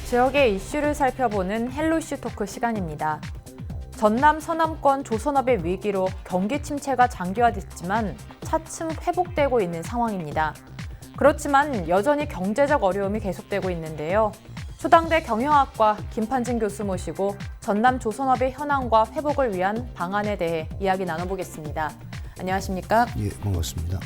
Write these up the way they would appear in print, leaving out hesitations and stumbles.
지역의 이슈를 살펴보는 헬로 이슈 토크 시간입니다. 전남 서남권 조선업의 위기로 경기 침체가 장기화됐지만 차츰 회복되고 있는 상황입니다. 그렇지만 여전히 경제적 어려움이 계속되고 있는데요. 초당대 경영학과 김판진 교수 모시고 전남 조선업의 현황과 회복을 위한 방안에 대해 이야기 나눠보겠습니다. 안녕하십니까? 예, 반갑습니다.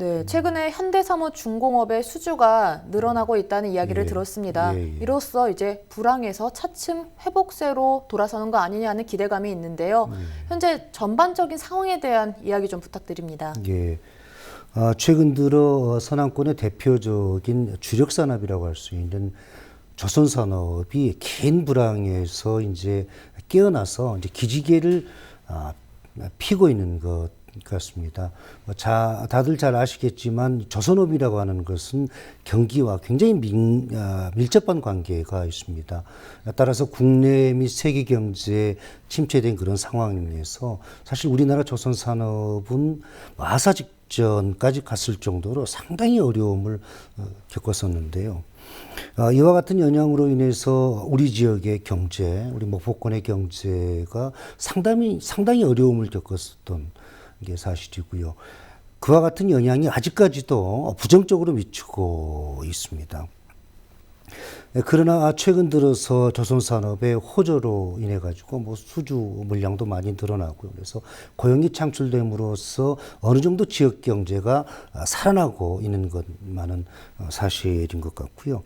네, 최근에 현대사무중공업의 수주가 늘어나고 있다는 이야기를 들었습니다. 이로써 이제 불황에서 차츰 회복세로 돌아서는 거 아니냐는 기대감이 있는데요. 현재 전반적인 상황에 대한 이야기 좀 부탁드립니다. 예, 최근 들어 서남권의 대표적인 주력 산업이라고 할 수 있는 조선산업이 긴 불황에서 이제 깨어나서 이제 기지개를 피고 있는 것 같습니다. 다들 잘 아시겠지만 조선업이라고 하는 것은 경기와 굉장히 밀접한 관계가 있습니다. 따라서 국내 및 세계 경제에 침체된 그런 상황에서 사실 우리나라 조선산업은 하사 직전까지 갔을 정도로 상당히 어려움을 겪었었는데요. 이와 같은 영향으로 인해서 우리 지역의 경제, 우리 목포권의 경제가 상당히 어려움을 겪었었던 게 사실이고요. 그와 같은 영향이 아직까지도 부정적으로 미치고 있습니다. 그러나 최근 들어서 조선산업의 호조로 인해 가지고 수주 물량도 많이 늘어나고요. 그래서 고용이 창출됨으로써 어느 정도 지역 경제가 살아나고 있는 것만은 사실인 것 같고요.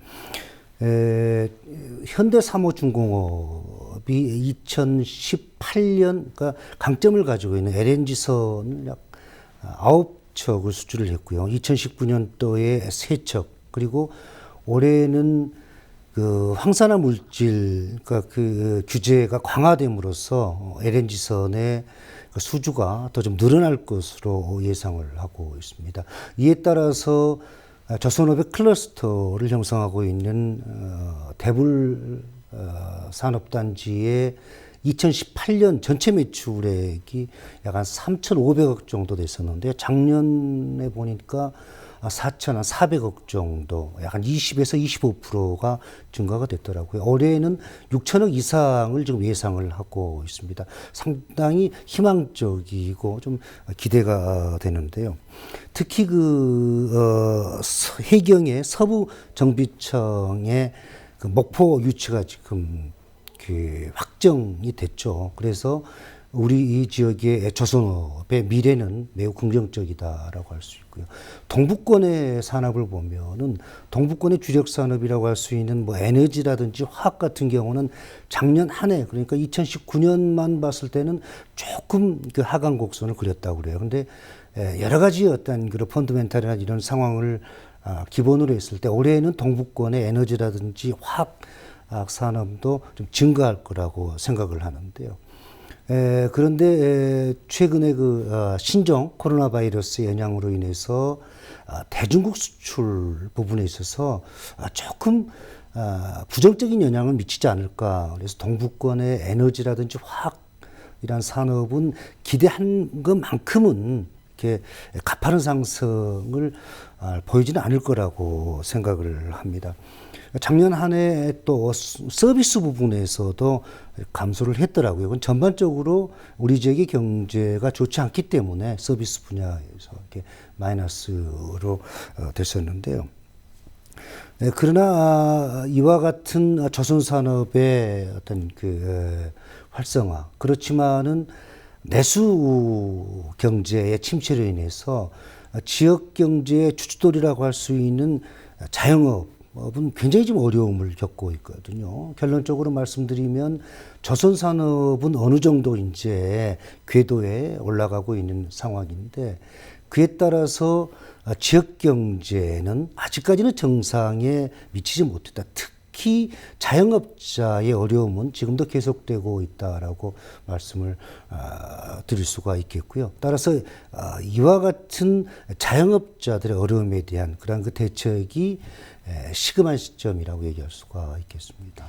현대사무중공업이 2018년 그러니까 강점을 가지고 있는 LNG선을 약 9척을 수주를 했고요. 2019년도에 3척, 그리고 올해는 그 황산화 물질, 그러니까 그 규제가 강화됨으로써 LNG선의 수주가 더 좀 늘어날 것으로 예상을 하고 있습니다. 이에 따라서 조선업의 클러스터를 형성하고 있는 대불 산업단지의 2018년 전체 매출액이 약 한 3,500억 정도 됐었는데 작년에 보니까 4,400억 정도, 약 한 20에서 25%가 증가가 됐더라고요. 올해는 6천억 이상을 지금 예상을 하고 있습니다. 상당히 희망적이고 좀 기대가 되는데요. 특히 해경의 서부정비청의 그 목포 유치가 지금 확정이 됐죠. 그래서 우리 이 지역의 조선업의 미래는 매우 긍정적이다라고 할 수 있고요. 동부권의 산업을 보면은 동부권의 주력 산업이라고 할 수 있는 에너지라든지 화학 같은 경우는 작년 한 해, 그러니까 2019년만 봤을 때는 조금 그 하강 곡선을 그렸다고 그래요. 근데 여러 가지 어떤 그런 펀더멘탈이나 이런 상황을 기본으로 했을 때 올해는 동부권의 에너지라든지 화학 산업도 좀 증가할 거라고 생각을 하는데요. 그런데 최근에 신종 코로나 바이러스 영향으로 인해서 대중국 수출 부분에 있어서 조금 부정적인 영향을 미치지 않을까. 그래서 동부권의 에너지라든지 화학이란 산업은 기대한 것만큼은 이렇게 가파른 상승을 보이지는 않을 거라고 생각을 합니다. 작년 한 해 또 서비스 부분에서도 감소를 했더라고요. 그건 전반적으로 우리 지역의 경제가 좋지 않기 때문에 서비스 분야에서 이렇게 마이너스로 됐었는데요. 그러나 이와 같은 조선산업의 어떤 활성화, 그렇지만은 내수 경제의 침체로 인해서 지역 경제의 주춧돌이라고 할 수 있는 자영업은 굉장히 좀 어려움을 겪고 있거든요. 결론적으로 말씀드리면 조선산업은 어느 정도 이제 궤도에 올라가고 있는 상황인데 그에 따라서 지역 경제는 아직까지는 정상에 미치지 못했다. 특히 자영업자의 어려움은 지금도 계속되고 있다라고 말씀을 드릴 수가 있겠고요. 따라서 이와 같은 자영업자들의 어려움에 대한 그런 대책이 시급한 시점이라고 얘기할 수가 있겠습니다.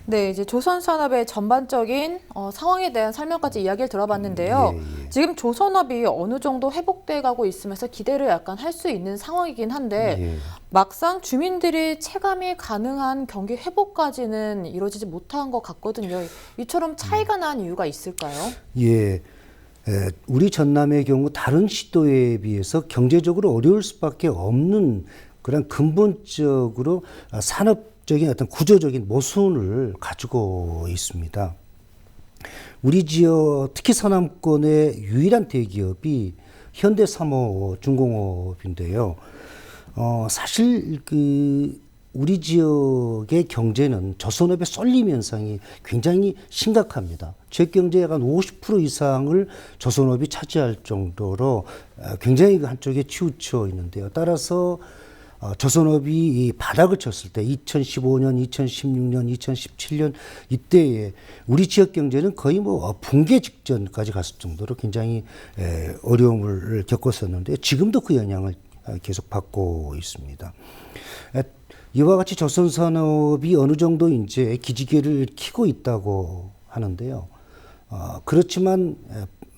네, 이제 조선산업의 전반적인 상황에 대한 설명까지 이야기를 들어봤는데요. 지금 조선업이 어느 정도 회복돼 가고 있으면서 기대를 약간 할 수 있는 상황이긴 한데 막상 주민들이 체감이 가능한 경기 회복까지는 이루어지지 못한 것 같거든요. 이처럼 차이가 난 이유가 있을까요? 예. 우리 전남의 경우 다른 시도에 비해서 경제적으로 어려울 수밖에 없는 그런 근본적으로 산업적인 어떤 구조적인 모순을 가지고 있습니다. 우리 지역 특히 서남권의 유일한 대기업이 현대삼호중공업인데요. 사실 우리 지역의 경제는 조선업의 쏠림 현상이 굉장히 심각합니다. 지역 경제의 약 50% 이상을 조선업이 차지할 정도로 굉장히 한쪽에 치우쳐 있는데요. 따라서 조선업이 이 바닥을 쳤을 때 2015년, 2016년, 2017년 이때에 우리 지역 경제는 거의 뭐 붕괴 직전까지 갔을 정도로 굉장히 어려움을 겪었었는데 지금도 그 영향을 계속 받고 있습니다. 이와 같이 조선산업이 어느 정도 이제 기지개를 켜고 있다고 하는데요. 그렇지만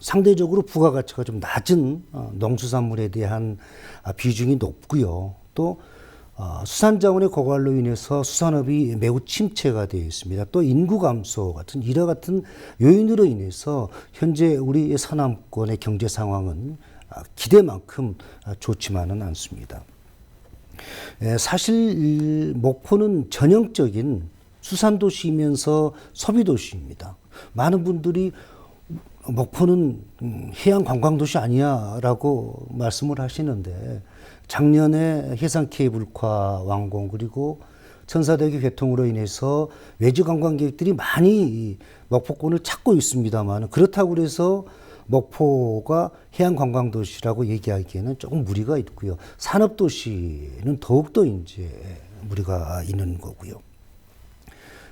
상대적으로 부가가치가 좀 낮은 농수산물에 대한 비중이 높고요. 또 수산자원의 고갈로 인해서 수산업이 매우 침체가 되어 있습니다. 또 인구 감소 같은 이와 같은 요인으로 인해서 현재 우리 서남권의 경제 상황은 기대만큼 좋지만은 않습니다. 사실 목포는 전형적인 수산도시이면서 소비도시입니다. 많은 분들이 목포는 해양 관광도시 아니야 라고 말씀을 하시는데 작년에 해상 케이블카 완공 그리고 천사대교 개통으로 인해서 외지 관광객들이 많이 목포권을 찾고 있습니다만 그렇다고 해서 목포가 해양 관광 도시라고 얘기하기에는 조금 무리가 있고요. 산업 도시는 더욱더 이제 무리가 있는 거고요.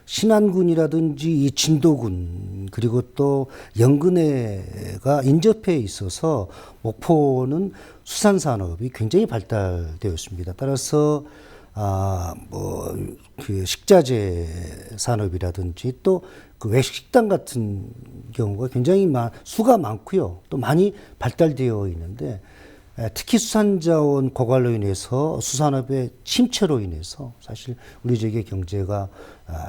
신안군이라든지 이 진도군 그리고 또 영근해가 인접해 있어서 목포는 수산 산업이 굉장히 발달되어 있습니다. 따라서 그 식자재 산업이라든지 또 그 외식 식당 같은 경우가 굉장히 수가 많고요. 또 많이 발달되어 있는데 특히 수산자원 고갈로 인해서 수산업의 침체로 인해서 사실 우리 지역의 경제가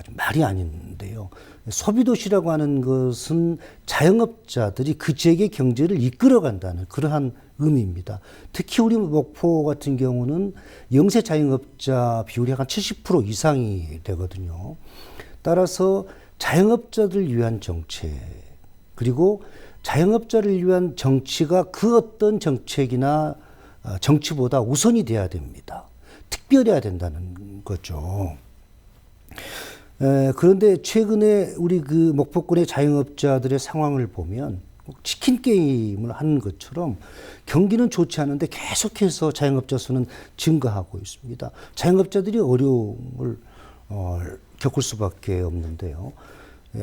좀 말이 아닌데요. 소비도시라고 하는 것은 자영업자들이 그 지역의 경제를 이끌어간다는 그러한 의미입니다. 특히 우리 목포 같은 경우는 영세 자영업자 비율이 한 70% 이상이 되거든요. 따라서 자영업자들 위한 정책 그리고 자영업자를 위한 정치가 그 어떤 정책이나 정치보다 우선이 돼야 됩니다. 특별해야 된다는 거죠. 그런데 최근에 우리 그 목포권의 자영업자들의 상황을 보면 치킨 게임을 하는 것처럼 경기는 좋지 않은데 계속해서 자영업자 수는 증가하고 있습니다. 자영업자들이 어려움을 겪을 수밖에 없는데요.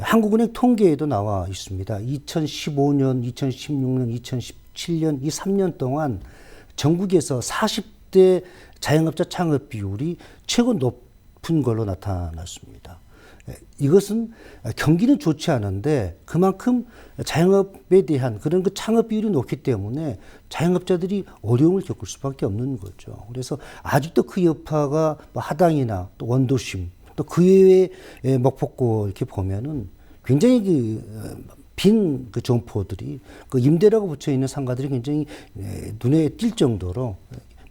한국은행 통계에도 나와 있습니다. 2015년, 2016년, 2017년 이 3년 동안 전국에서 40대 자영업자 창업 비율이 최고 높은 걸로 나타났습니다. 이것은 경기는 좋지 않은데 그만큼 자영업에 대한 그런 그 창업 비율이 높기 때문에 자영업자들이 어려움을 겪을 수밖에 없는 거죠. 그래서 아직도 그 여파가 하당이나 또 원도심 또 그 외에 목포권 이렇게 보면은 굉장히 빈 그 점포들이 그 임대라고 붙여 있는 상가들이 굉장히 눈에 띌 정도로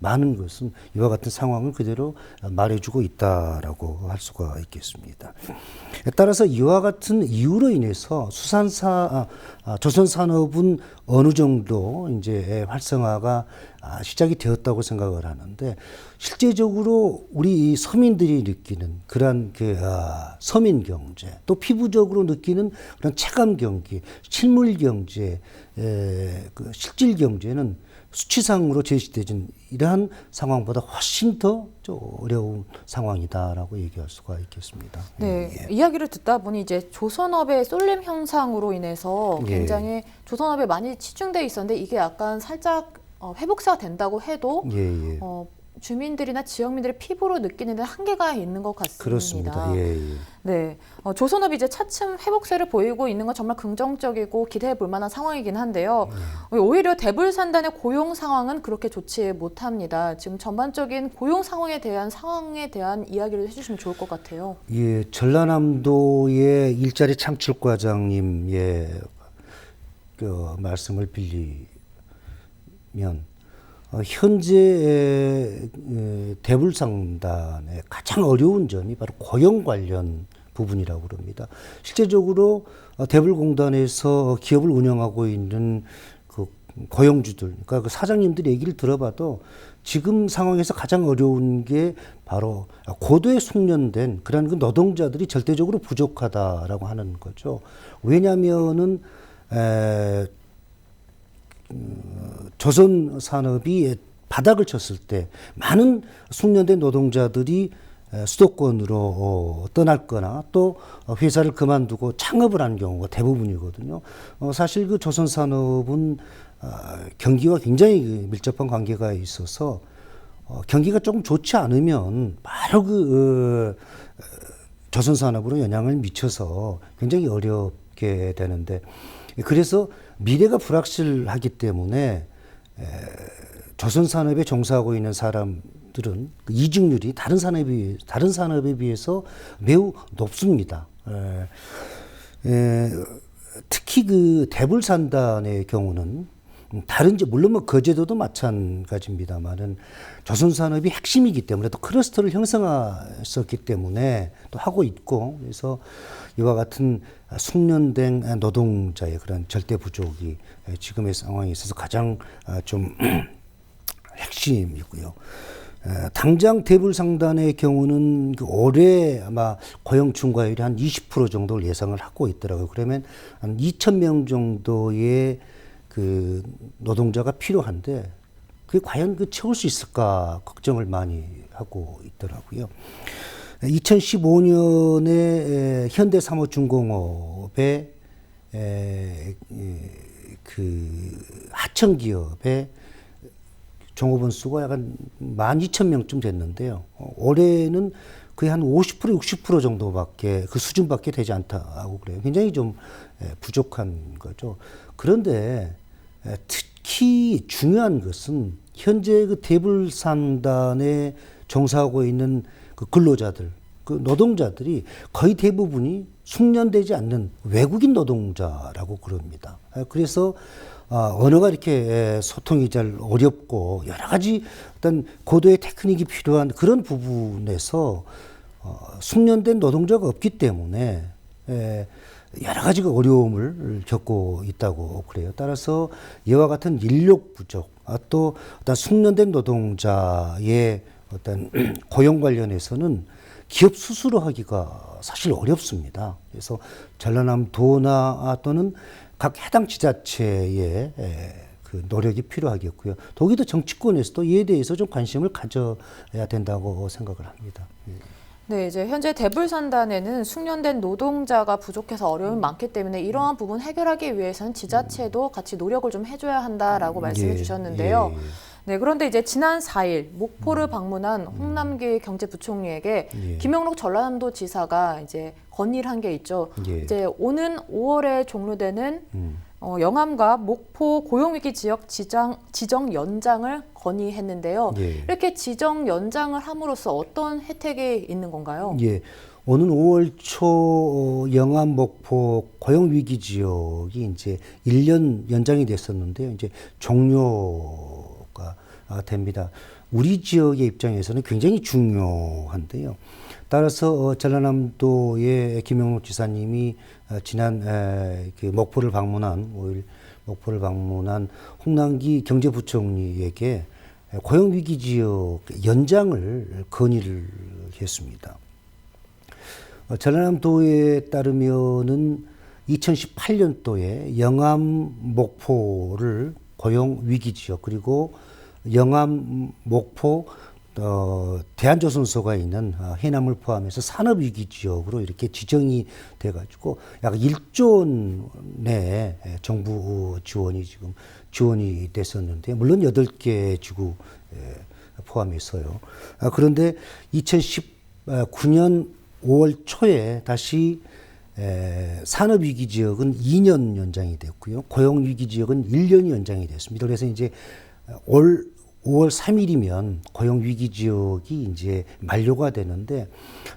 많은 것은 이와 같은 상황을 그대로 말해주고 있다라고 할 수가 있겠습니다. 따라서 이와 같은 이유로 인해서 조선 산업은 어느 정도 이제 활성화가 시작이 되었다고 생각을 하는데 실제적으로 우리 서민들이 느끼는 그러한 서민 경제 또 피부적으로 느끼는 그런 체감 경기, 실물 경제, 그 실질 경제는 수치상으로 제시되진 이러한 상황보다 훨씬 더 어려운 상황이다라고 얘기할 수가 있겠습니다. 네, 이야기를 듣다 보니 이제 조선업의 쏠림 현상으로 인해서 굉장히 조선업에 많이 치중돼 있었는데 이게 약간 살짝 회복세가 된다고 해도 주민들이나 지역민들의 피부로 느끼는 데 한계가 있는 것 같습니다. 그렇습니다. 예, 예. 네, 조선업이 이제 차츰 회복세를 보이고 있는 건 정말 긍정적이고 기대해 볼 만한 상황이긴 한데요. 오히려 대불산단의 고용 상황은 그렇게 좋지 못합니다. 지금 전반적인 고용 상황에 대한 이야기를 해주시면 좋을 것 같아요. 예, 전라남도의 일자리 창출과장님의 그 말씀을 빌리면 현재 대불상단의 가장 어려운 점이 바로 고용 관련 부분이라고 그럽니다. 실제적으로 대불공단에서 기업을 운영하고 있는 그 고용주들, 그러니까 그 사장님들 얘기를 들어봐도 지금 상황에서 가장 어려운 게 바로 고도에 숙련된 그런 그 노동자들이 절대적으로 부족하다라고 하는 거죠. 왜냐하면은 조선 산업이 바닥을 쳤을 때 많은 숙련된 노동자들이 수도권으로 떠났거나 또 회사를 그만두고 창업을 한 경우가 대부분이거든요. 사실 그 조선 산업은 경기와 굉장히 밀접한 관계가 있어서 경기가 조금 좋지 않으면 바로 조선 산업으로 영향을 미쳐서 굉장히 어렵게 되는데, 그래서 미래가 불확실하기 때문에 조선 산업에 종사하고 있는 사람들은 그 이직률이 다른 산업에 비해서 매우 높습니다. 특히 그 대불산단의 경우는 물론 뭐 거제도도 마찬가지입니다만은 조선 산업이 핵심이기 때문에 또 클러스터를 형성했었기 때문에 또 하고 있고, 그래서 이와 같은 숙련된 노동자의 그런 절대 부족이 지금의 상황에 있어서 가장 좀 핵심이고요. 당장 대불상단의 경우는 올해 아마 고용 증가율이 한 20% 정도를 예상을 하고 있더라고요. 그러면 한 2,000명 정도의 그 노동자가 필요한데 그게 과연 채울 수 있을까 걱정을 많이 하고 있더라고요. 2015년에 현대사무중공업의 그 하청 기업의 종업원 수가 약간 12,000명쯤 됐는데요. 올해는 거의 한 50% 60% 정도밖에 그 수준밖에 되지 않다고 그래요. 굉장히 좀 부족한 거죠. 그런데 특히 중요한 것은 현재 그 대불산단에 종사하고 있는 그 근로자들, 그 노동자들이 거의 대부분이 숙련되지 않는 외국인 노동자라고 그럽니다. 그래서 언어가 이렇게 소통이 잘 어렵고 여러 가지 어떤 고도의 테크닉이 필요한 그런 부분에서 숙련된 노동자가 없기 때문에 여러 가지 어려움을 겪고 있다고 그래요. 따라서 이와 같은 인력 부족, 또 어떤 숙련된 노동자의 어떤 고용 관련해서는 기업 스스로 하기가 사실 어렵습니다. 그래서 전라남도나 또는 각 해당 지자체의 그 노력이 필요하겠고요. 더욱이 정치권에서도 이에 대해서 좀 관심을 가져야 된다고 생각을 합니다. 네, 이제 현재 대불산단에는 숙련된 노동자가 부족해서 어려움이 많기 때문에 이러한 부분 해결하기 위해서는 지자체도 같이 노력을 좀 해줘야 한다라고 말씀해 주셨는데요. 네, 그런데 이제 지난 4일 목포를 방문한 홍남기 경제부총리에게 김영록 전라남도 지사가 이제 건의를 한 게 있죠. 이제 오는 5월에 종료되는 영암과 목포 고용위기 지역 지정 연장을 건의했는데요. 이렇게 지정 연장을 함으로써 어떤 혜택이 있는 건가요? 오는 5월 초 영암 목포 고용위기 지역이 이제 1년 연장이 됐었는데요. 이제 종료가 됩니다. 우리 지역의 입장에서는 굉장히 중요한데요. 따라서 전라남도의 김영록 지사님이 지난 그 목포를 방문한 5일 목포를 방문한 홍남기 경제부총리에게 고용위기 지역 연장을 건의를 했습니다. 전라남도에 따르면은 2018년도에 영암 목포를 고용위기 지역, 그리고 영암 목포 대한조선소가 있는 해남을 포함해서 산업위기 지역으로 이렇게 지정이 돼가지고 약 1조 원의 정부 지원이 지금 지원이 됐었는데, 물론 8개 지구 포함해서요. 그런데 2019년 5월 초에 다시 산업위기 지역은 2년 연장이 됐고요. 고용위기 지역은 1년이 연장이 됐습니다. 그래서 이제 올 5월 3일이면 고용위기 지역이 이제 만료가 되는데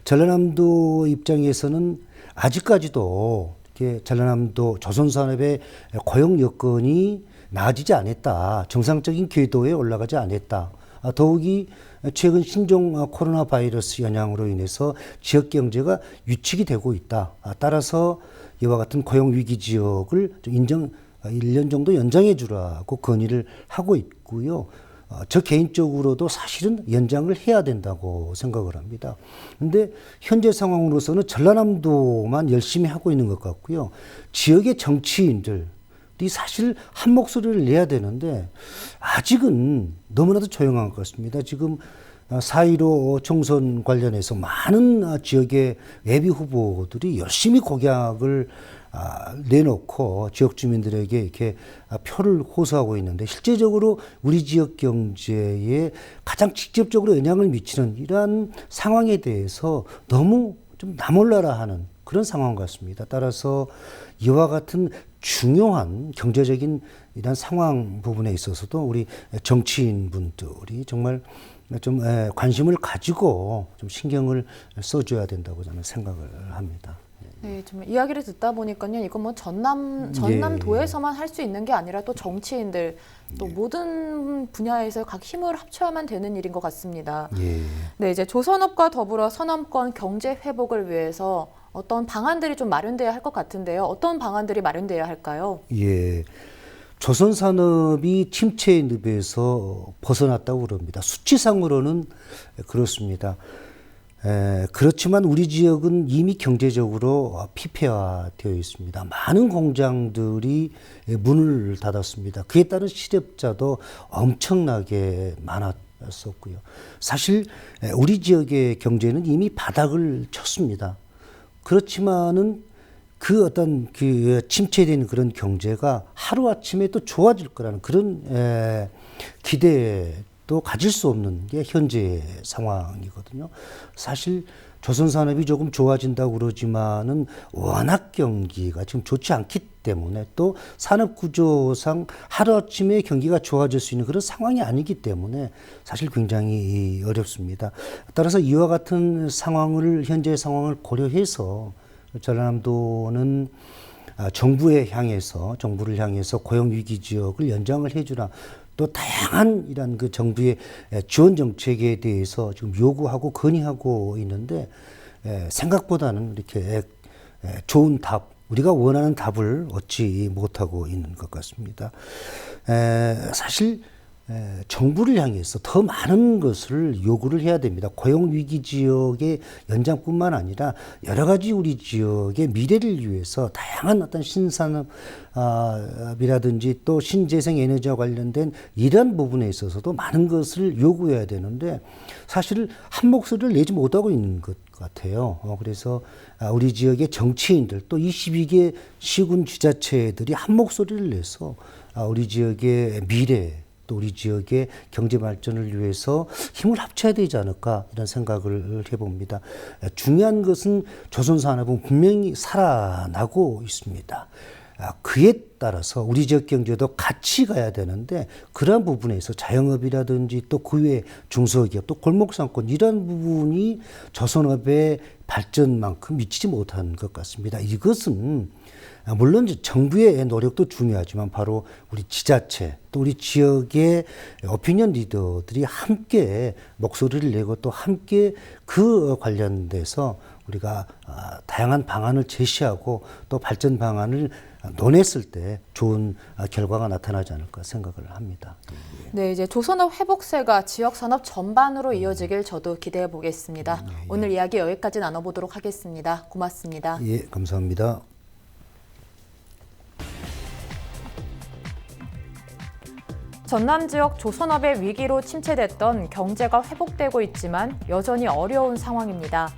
전라남도 입장에서는 아직까지도 이렇게 전라남도 조선산업의 고용 여건이 나아지지 않았다. 정상적인 궤도에 올라가지 않았다. 더욱이 최근 신종 코로나 바이러스 영향으로 인해서 지역 경제가 위축이 되고 있다. 따라서 이와 같은 고용위기 지역을 좀 1년 정도 연장해 주라고 건의를 하고 있고요. 저 개인적으로도 사실은 연장을 해야 된다고 생각을 합니다. 근데 현재 상황으로서는 전라남도만 열심히 하고 있는 것 같고요. 지역의 정치인들이 사실 한 목소리를 내야 되는데 아직은 너무나도 조용한 것 같습니다. 지금 4.15 총선 관련해서 많은 지역의 예비 후보들이 열심히 공약을 내놓고 지역 주민들에게 이렇게 표를 호소하고 있는데 실제적으로 우리 지역 경제에 가장 직접적으로 영향을 미치는 이러한 상황에 대해서 너무 좀 나몰라라 하는 그런 상황 같습니다. 따라서 이와 같은 중요한 경제적인 이런 상황 부분에 있어서도 우리 정치인 분들이 정말 좀 관심을 가지고 좀 신경을 써줘야 된다고 저는 생각을 합니다. 네, 좀 이야기를 듣다 보니까요, 이건 뭐 전남도에서만 할 수 있는 게 아니라 또 정치인들, 또 모든 분야에서 각 힘을 합쳐야만 되는 일인 것 같습니다. 네, 이제 조선업과 더불어 서남권 경제 회복을 위해서 어떤 방안들이 좀 마련돼야 할 것 같은데요. 어떤 방안들이 마련돼야 할까요? 예. 조선 산업이 침체의 늪에서 벗어났다고 그럽니다. 수치상으로는 그렇습니다. 그렇지만 우리 지역은 이미 경제적으로 피폐화되어 있습니다. 많은 공장들이 문을 닫았습니다. 그에 따른 실업자도 엄청나게 많았었고요. 사실 우리 지역의 경제는 이미 바닥을 쳤습니다. 그렇지만은 그 어떤 그 침체된 그런 경제가 하루아침에 또 좋아질 거라는 그런 기대도 가질 수 없는 게 현재 상황이거든요. 사실 조선산업이 조금 좋아진다고 그러지만은 워낙 경기가 지금 좋지 않기 때문에 또 산업구조상 하루아침에 경기가 좋아질 수 있는 그런 상황이 아니기 때문에 사실 굉장히 어렵습니다. 따라서 이와 같은 상황을 현재 상황을 고려해서 전라남도는 정부를 향해서 고용위기 지역을 연장을 해주라. 또 다양한 이런 그 정부의 지원 정책에 대해서 지금 요구하고 건의하고 있는데 생각보다는 이렇게 좋은 답, 우리가 원하는 답을 얻지 못하고 있는 것 같습니다. 사실 정부를 향해서 더 많은 것을 요구를 해야 됩니다. 고용위기 지역의 연장뿐만 아니라 여러 가지 우리 지역의 미래를 위해서 다양한 어떤 신산업이라든지 또 신재생 에너지와 관련된 이러한 부분에 있어서도 많은 것을 요구해야 되는데 사실 한 목소리를 내지 못하고 있는 것 같아요. 그래서 우리 지역의 정치인들 또 22개 시군 지자체들이 한 목소리를 내서 우리 지역의 미래 또 우리 지역의 경제 발전을 위해서 힘을 합쳐야 되지 않을까 이런 생각을 해봅니다. 중요한 것은 조선산업은 분명히 살아나고 있습니다. 그에 따라서 우리 지역 경제도 같이 가야 되는데 그러한 부분에서 자영업이라든지 또 그 외 중소기업 또 골목상권 이런 부분이 조선업의 발전만큼 미치지 못한 것 같습니다. 이것은 물론 정부의 노력도 중요하지만 바로 우리 지자체 또 우리 지역의 오피니언 리더들이 함께 목소리를 내고 또 함께 그 관련돼서 우리가 다양한 방안을 제시하고 또 발전 방안을 논했을 때 좋은 결과가 나타나지 않을까 생각을 합니다. 네, 이제 조선업 회복세가 지역 산업 전반으로 이어지길 저도 기대해 보겠습니다. 오늘 이야기 여기까지 나눠보도록 하겠습니다. 고맙습니다. 예, 감사합니다. 전남 지역 조선업의 위기로 침체됐던 경제가 회복되고 있지만 여전히 어려운 상황입니다.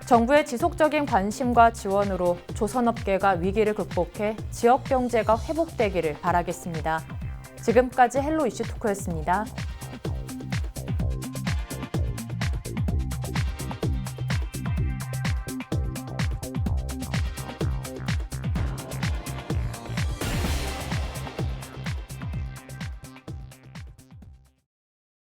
정부의 지속적인 관심과 지원으로 조선업계가 위기를 극복해 지역 경제가 회복되기를 바라겠습니다. 지금까지 헬로 이슈 토크였습니다.